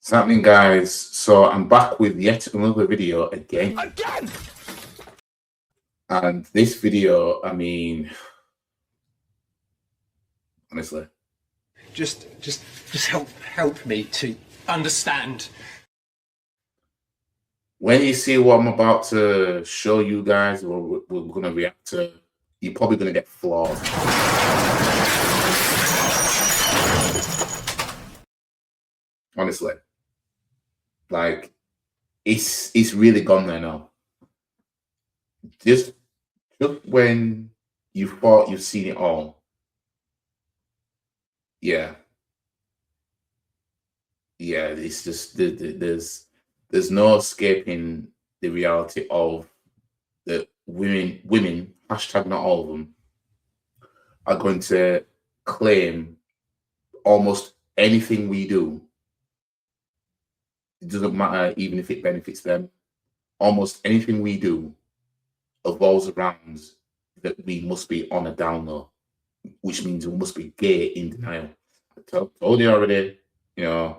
What's happening, guys? So I'm back with yet another video again. And this video, I mean, honestly, just help me to understand. when you see what I'm about to show you guys, or we're going to react to, you're probably going to get flawed. Honestly, like it's really gone there now. Just when you thought you've seen it all, yeah, it's just there's no escaping the reality of that women, hashtag not all of them, are going to claim almost anything we do. It doesn't matter, even if it benefits them. Almost anything we do evolves around that we must be on a down low, which means we must be gay in denial. I told you already, in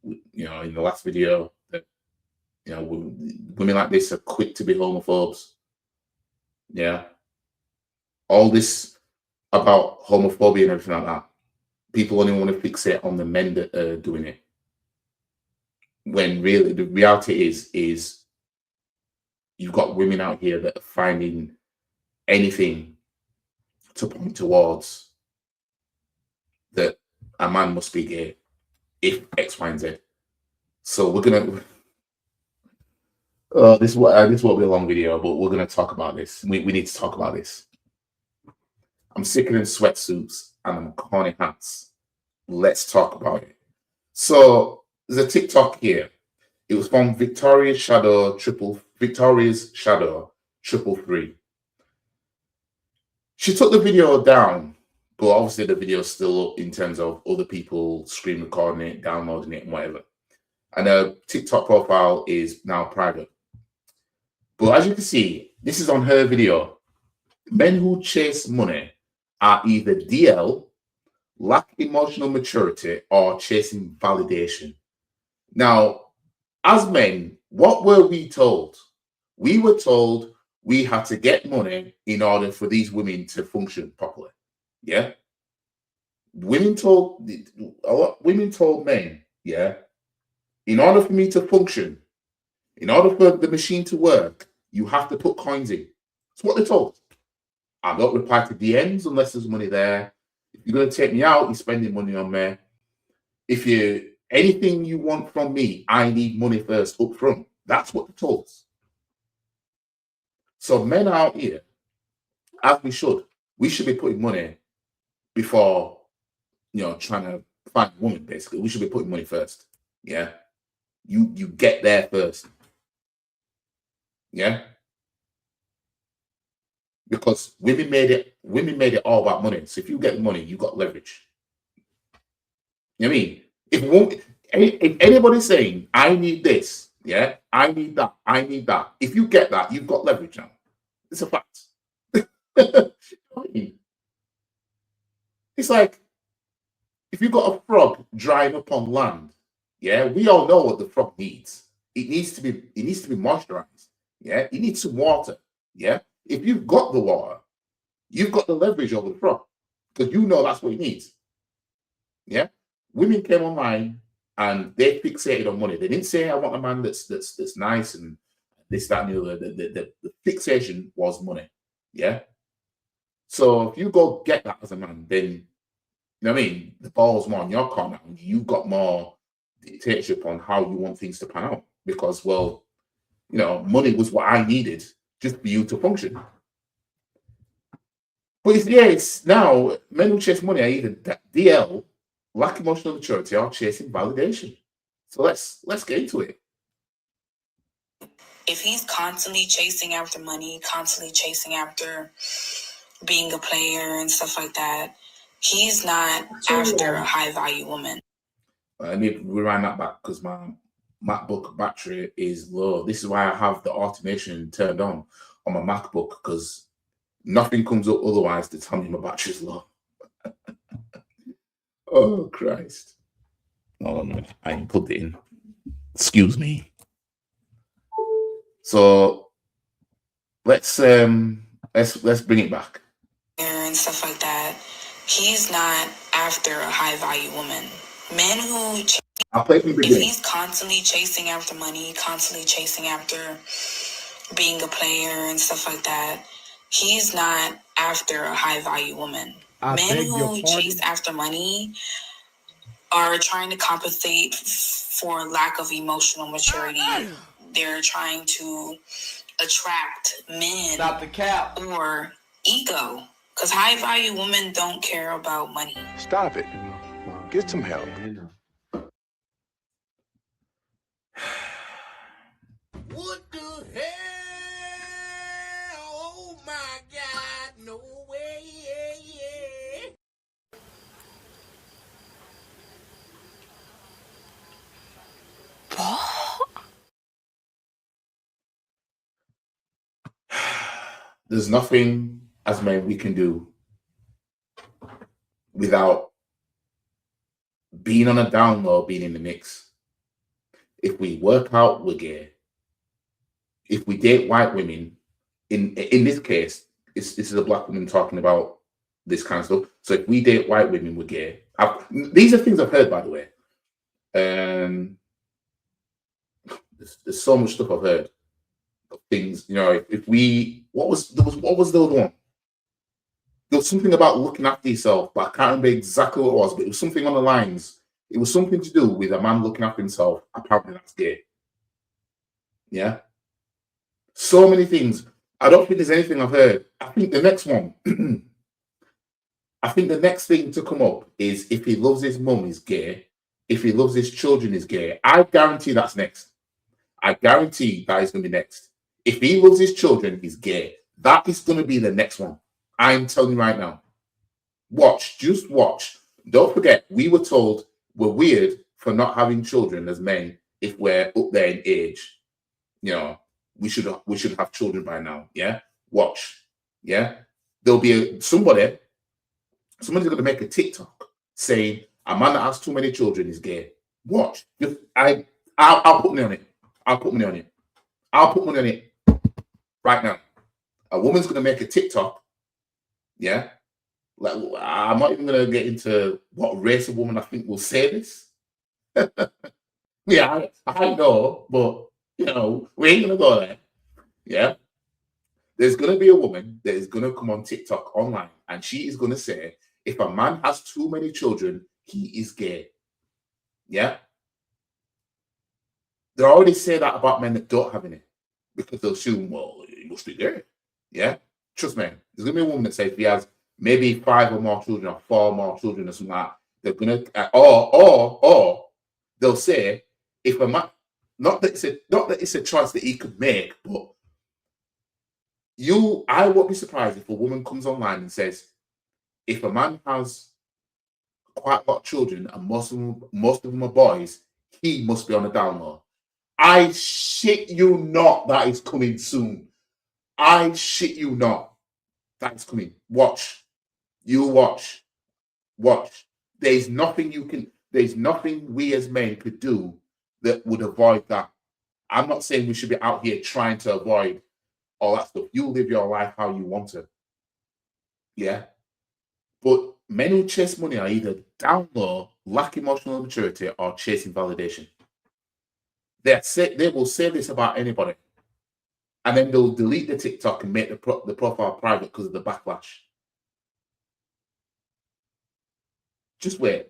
the last video that women like this are quick to be homophobes. Yeah, all this about homophobia and everything like that. People only want to fixate on the men that are doing it, when really the reality is you've got women out here that are finding anything to point towards that a man must be gay if X, Y, and Z. So we're gonna. This won't be a long video, but we're gonna talk about this. We need to talk about this. I'm sicker than sweatsuits and I'm corny hats. Let's talk about it. So there's a TikTok here. It was from Victoria's Shadow 333. She took the video down, but obviously the video is still up in terms of other people screen recording it, downloading it, and whatever. And her TikTok profile is now private. But as you can see, this is on her video. Men who chase money are either DL, lack emotional maturity, or chasing validation. Now, as men, what were we told? We were told we had to get money in order for these women to function properly. Yeah. Women told men, yeah, in order for me to function, in order for the machine to work, you have to put coins in. That's what they're told. I don't reply to DMs unless there's money there. If you're going to take me out, you're spending money on me. If anything you want from me, I need money first up front. That's what they're told. So men out here, as we should be putting money before, trying to find a woman, basically. We should be putting money first. Yeah. You get there first. Yeah. Because women made it all about money. So if you get money, you got leverage. You know what I mean? If anybody's saying, I need this, yeah, I need that. If you get that, you've got leverage now. It's a fact. It's like if you've got a frog drying up on land, yeah, we all know what the frog needs. It needs to be moisturized. Yeah, it needs some water. Yeah. If you've got the water, you've got the leverage over the frog because you know that's what it needs. Yeah. Women came online and they fixated on money. They didn't say, I want a man that's nice and this, that, and the other. The fixation was money. Yeah. So if you go get that as a man, then, you know what I mean? The ball's more on your corner. You've got more dictatorship on how you want things to pan out because, well, money was what I needed just for you to function. But it's now men who chase money are either DL, lack emotional maturity, or chasing validation. So let's get into it. If he's constantly chasing after money, constantly chasing after being a player and stuff like that, he's not after a high value woman. I need to rewind that back because my MacBook battery is low. This is why I have the automation turned on my MacBook because nothing comes up otherwise to tell me my battery's low. Oh, Christ. Hold on a minute. I put it in. Excuse me. So let's bring it back. And stuff like that. He's not after a high value woman. Men who I'll play from the if beginning. he's constantly chasing after money, constantly chasing after being a player and stuff like that, he's not after a high value woman. Men who chase after money are trying to compensate for lack of emotional maturity. They're trying to attract men Stop the cap. or ego. Because high value women don't care about money. Stop it. Get some help. What the hell? Oh my God, no way. There's nothing as men we can do without being on a down low, being in the mix. If we work out, we're gay. If we date white women, in this case, this is a black woman talking about this kind of stuff. So if we date white women, we're gay. These are things I've heard, by the way. There's so much stuff I've heard of things. You know, if we what was the other one? There was something about looking after yourself, but I can't remember exactly what it was. But it was something on the lines. It was something to do with a man looking after himself. Apparently, that's gay. Yeah. So many things. I don't think there's anything I've heard. I think the next one. I think the next thing to come up is if he loves his mum, he's gay. If he loves his children, he's gay. I guarantee that's next. I guarantee that is going to be next. If he loves his children, he's gay. That is going to be the next one. I'm telling you right now. Watch. Just watch. Don't forget, we were told we're weird for not having children as men if we're up there in age. You know, we should have children by now. Yeah? Watch. Yeah? There'll be somebody's going to make a TikTok saying a man that has too many children is gay. Watch. I'll put money on it. I'll put money on it. I'll put money on it right now. A woman's going to make a TikTok. Yeah. Like, I'm not even going to get into what race of woman I think will say this. Yeah, I know, but, you know, we ain't going to go there. Yeah. There's going to be a woman that is going to come on TikTok online and she is going to say, if a man has too many children, he is gay. Yeah. They already say that about men that don't have any because they'll assume, well, he must be gay. Yeah. Trust me. There's going to be a woman that says if he has maybe 5 or more children or 4 more children or something like that, they're going to, or they'll say, if a man, not that it's a choice that he could make, but I won't be surprised if a woman comes online and says, if a man has quite a lot of children and most of them are boys, he must be on the down low. I shit you not, that is coming soon. I shit you not, that is coming. Watch. You watch. Watch. There's nothing we as men could do that would avoid that. I'm not saying we should be out here trying to avoid all that stuff. You live your life how you want to. Yeah. But men who chase money are either down low, lack emotional maturity, or chasing validation. They will say this about anybody. And then they'll delete the TikTok and make the profile private because of the backlash. Just wait.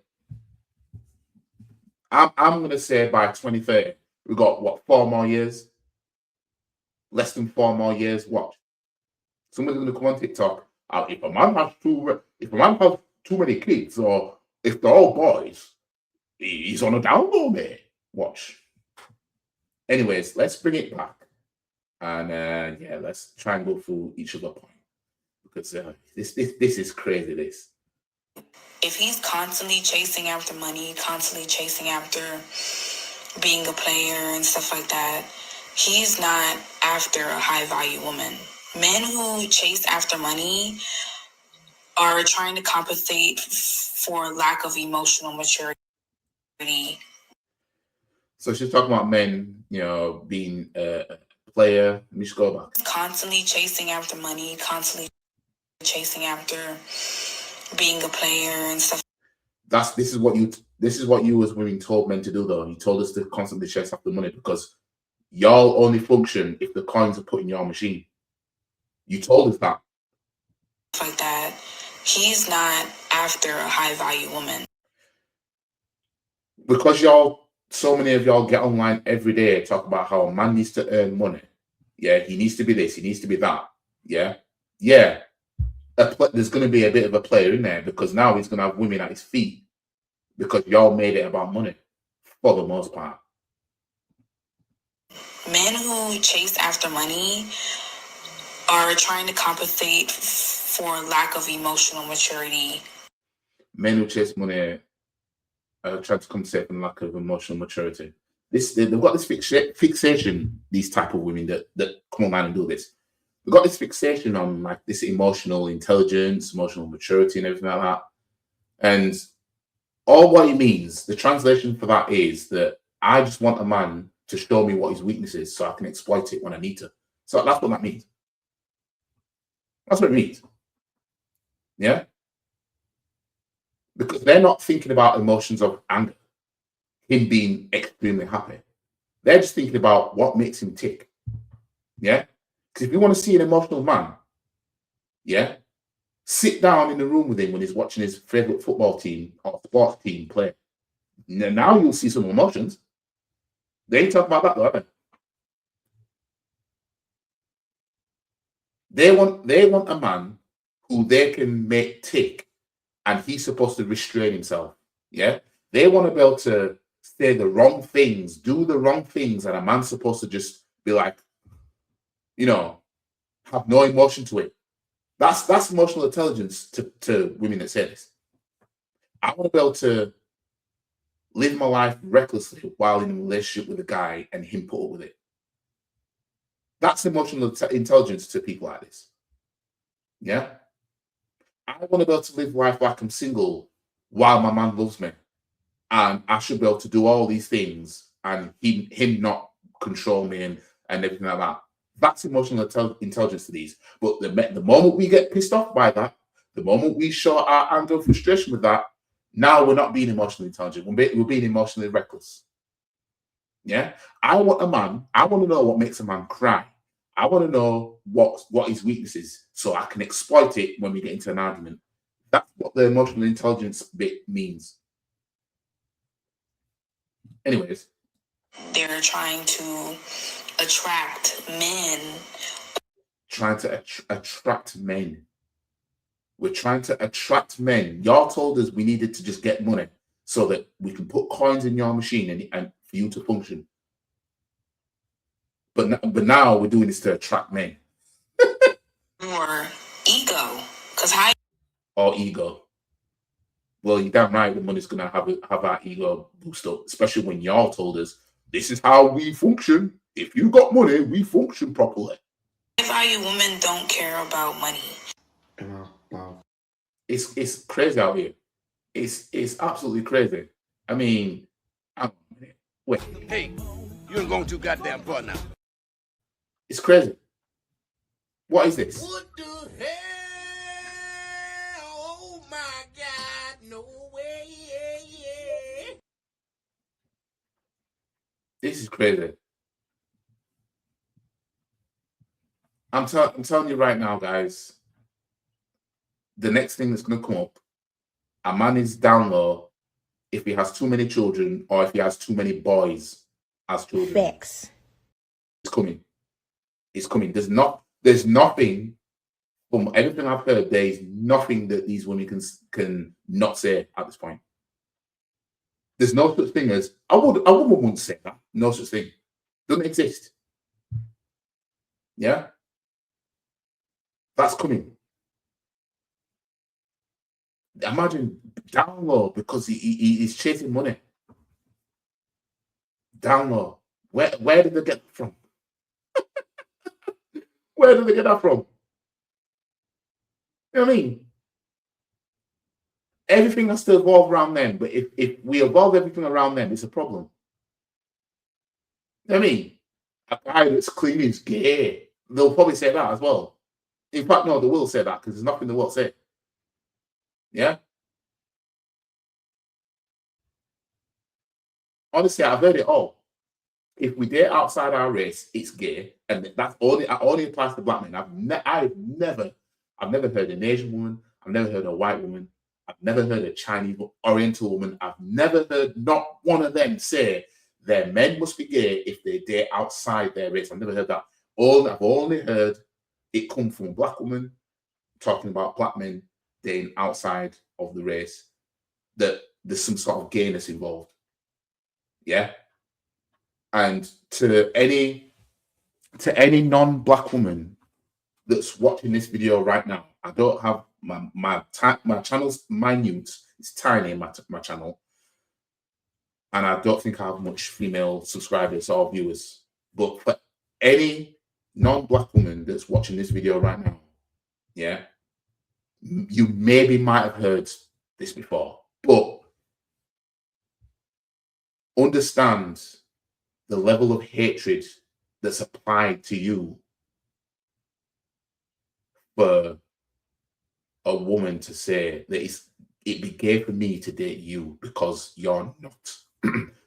I'm going to say by 2030, we've got, what, 4 more years? Less than 4 more years. Watch. Somebody's going to come on TikTok. If a man has too many kids, or if they're all boys, he's on a down low, mate. Watch. Anyways, let's bring it back. And yeah, let's try and go through each of the points. Because this is crazy, this. If he's constantly chasing after money, constantly chasing after being a player and stuff like that, he's not after a high value woman. Men who chase after money are trying to compensate for lack of emotional maturity. So she's talking about men, being a player. Let me just go back. Constantly chasing after money, constantly chasing after being a player and stuff. This is what you as women told men to do, though. You told us to constantly chase after money because y'all only function if the coins are put in your machine. You told us that. Like that. He's not after a high value woman. Because so many of y'all get online every day and talk about how a man needs to earn money. Yeah, he needs to be this, he needs to be that. Yeah. Yeah. There's going to be a bit of a player in there because now he's going to have women at his feet because y'all made it about money for the most part. Men who chase after money are trying to compensate for lack of emotional maturity. Men who chase money are trying to compensate for lack of emotional maturity. They've got this fixation, these type of women that come online and do this. We've got this fixation on like this emotional intelligence, emotional maturity, and everything like that. And all what it means, the translation for that is that I just want a man to show me what his weakness is so I can exploit it when I need to. So that's what that means. That's what it means. Yeah? Because they're not thinking about emotions of anger, him being extremely happy. They're just thinking about what makes him tick. Yeah? Because if you want to see an emotional man, yeah, sit down in the room with him when he's watching his favorite football team or sports team play. Now you'll see some emotions. They ain't talking about that though, have they? They want a man who they can make tick, and he's supposed to restrain himself. Yeah, they want to be able to say the wrong things, do the wrong things, and a man's supposed to just be like, have no emotion to it. That's emotional intelligence to women that say this. I want to be able to live my life recklessly while in a relationship with a guy and him put up with it. That's emotional intelligence to people like this. Yeah? I want to be able to live life like I'm single while my man loves me. And I should be able to do all these things and him not control me and everything like that. That's emotional intelligence to these. But the moment we get pissed off by that, the moment we show our anger and frustration with that, now we're not being emotionally intelligent. We're being emotionally reckless. Yeah? I want to know what makes a man cry. I want to know what his weakness is so I can exploit it when we get into an argument. That's what the emotional intelligence bit means. Anyways. They're trying to attract men. Trying to attract men. We're trying to attract men. Y'all told us we needed to just get money so that we can put coins in your machine and for you to function. But now we're doing this to attract men. Or ego. Or ego. Well, you're damn right the money's going to have our ego boost up, especially when y'all told us this is how we function. If you got money, we function properly. High-value women don't care about money. Wow. It's crazy out here. It's absolutely crazy. I mean, wait. Hey, you ain't going too goddamn far now. It's crazy. What is this? What the hell? Oh my God, no way. Yeah. This is crazy. I'm telling you right now, guys. The next thing that's going to come up, a man is down low if he has too many children or if he has too many boys as children. Facts. It's coming. It's coming. There's nothing from everything I've heard. There is nothing that these women can not say at this point. There's no such thing as a woman wouldn't say that. No such thing. Doesn't exist. Yeah? That's coming. Imagine down low because he's chasing money. Down low. Where did they get that from? Where did they get that from? You know what I mean? Everything has to evolve around them. But if we evolve everything around them, it's a problem. I mean, a guy that's clean is gay. They'll probably say that as well. In fact, no, they will say that because there's nothing they won't say. Yeah. Honestly, I've heard it all. If we date outside our race, it's gay, and that's only applies to black men. I've never heard an Asian woman. I've never heard a white woman. I've never heard a Chinese or Oriental woman. I've never heard not one of them say their men must be gay if they date outside their race. I've never heard that. I've only heard it come from a black woman talking about black men dating outside of the race, that there's some sort of gayness involved. Yeah. And to any non-black woman that's watching this video right now, I don't have my channel's minute. It's tiny, my channel, and I don't think I have much female subscribers or viewers. But for any non-black woman that's watching this video right now, yeah, you maybe might have heard this before, but understand the level of hatred that's applied to you for a woman to say that it'd be gay for me to date you because you're not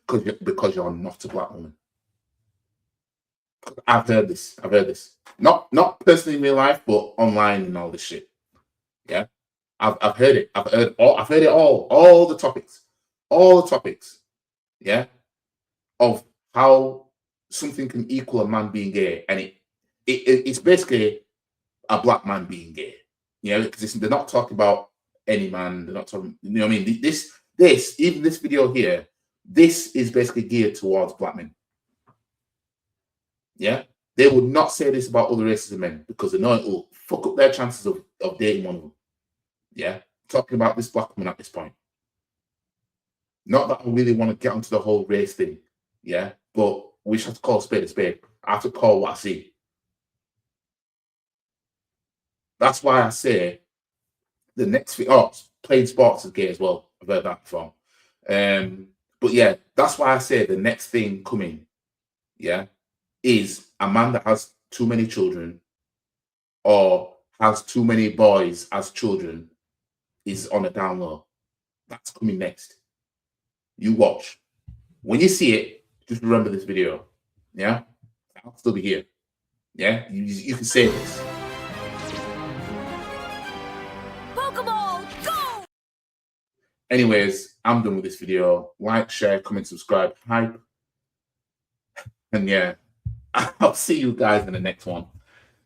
because you're not a black woman. I've heard this. Not personally in real life, but online and all this shit. Yeah, I've heard it. I've heard it all the topics. Yeah, of how something can equal a man being gay, and it's basically a black man being gay. You know, because they're not talking about any man. They're not talking. You know what I mean? Even this video here, this is basically geared towards black men. Yeah, they would not say this about other races of men because they know it will fuck up their chances of dating one of them. Yeah, talking about this black woman at this point. Not that I really want to get onto the whole race thing. Yeah, but we just have to call a spade a spade. I have to call what I see. That's why I say the next thing. Oh, playing sports is gay as well. I've heard that before. But yeah, that's why I say the next thing coming, yeah, is a man that has too many children or has too many boys as children is on a down low. That's coming next. You watch. When you see it, just remember this video. Yeah? I'll still be here. Yeah? You can say this. Pokeball, go! Anyways, I'm done with this video. Like, share, comment, subscribe, hype. And yeah, I'll see you guys in the next one.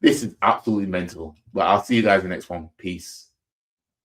This is absolutely mental. But I'll see you guys in the next one. Peace.